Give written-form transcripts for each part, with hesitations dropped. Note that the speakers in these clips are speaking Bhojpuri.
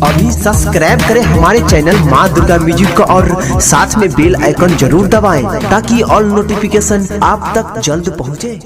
अभी सब्सक्राइब करें हमारे चैनल माँ दुर्गा म्यूजिक को और साथ में बेल आइकन जरूर दबाएं ताकि ऑल नोटिफिकेशन आप तक जल्द पहुँचे।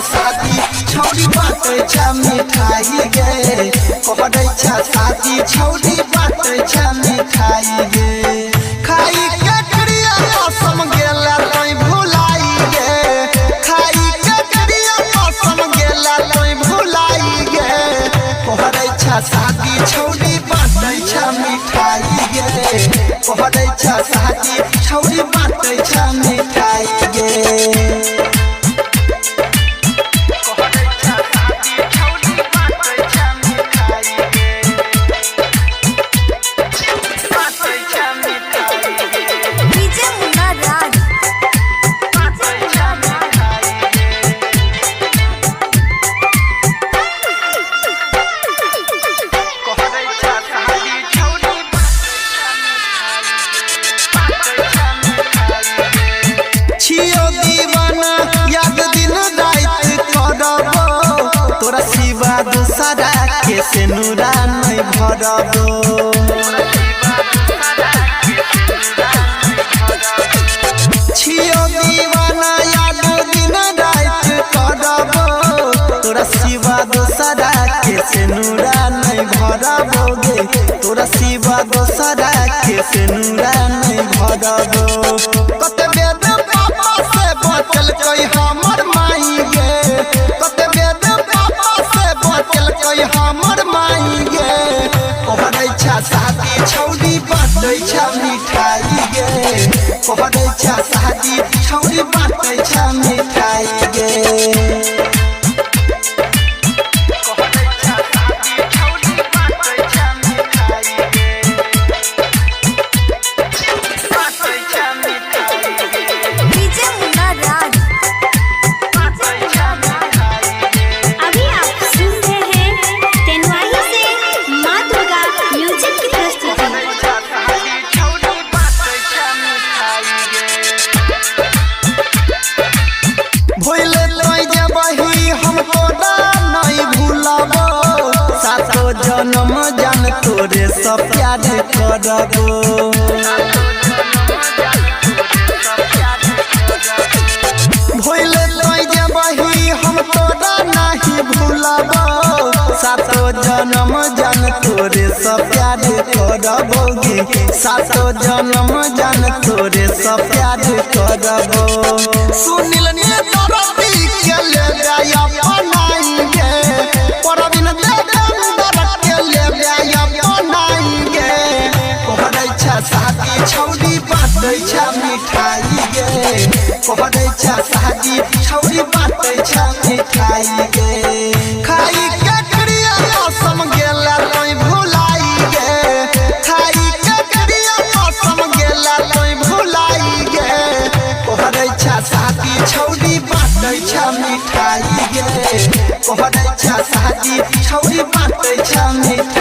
शादी छौड़ी बाटे छा मिठाई गे कहै छा शादी छौड़ी बाटे छा मिठाई गे खाई के करिया कसम गेला तोय भुलाई गे खाई के करिया कसम गेला तोय भुलाई गे कहै छा शादी छौड़ी बाटे छा मिठाई गे कहै छा शादी छौड़ी बाटे छा मिठाई गे। तोरा सिवा दूसरा के से नूरा नहीं भरबो छियो दीवाना याद दिन रात करबो तोरा सिवा दूसरा के से नूरा नहीं भरबो गे तोरा सिवा दूसरा के से नूरा नहीं भरबो कते बेद पापा से बचल कोई हमर माई गे कते बेद हमर माई गे कहै छा शादी छौड़ी बाटे छा मिठाई गे कहै छा शादी छौड़ी बाटे छा मिठाई गे। जन्म जान तोरे सब प्यार करबो भइले तोय जबही हम तोरा नहीं भूलबो सातो जन्म जान तोरे सब प्यार करबो गे सातो जन्म जान तोरे सब प्यार करबो सुनिल ने तोरा पी के ले जाय अपनाई गे परबिन दे शादी छौड़ी बाटे छा मिठाई गे कहै छा शादी छौड़ी बाटे छा मिठाई गे खाई के करिया कसम गेला तोय भुलाई गे खाई के करिया कसम गेला तोय भुलाई गे कहै छा शादी छौड़ी बाटे छा मिठाई गे कहै छा शादी छौड़ी बाटे छा मिठाई।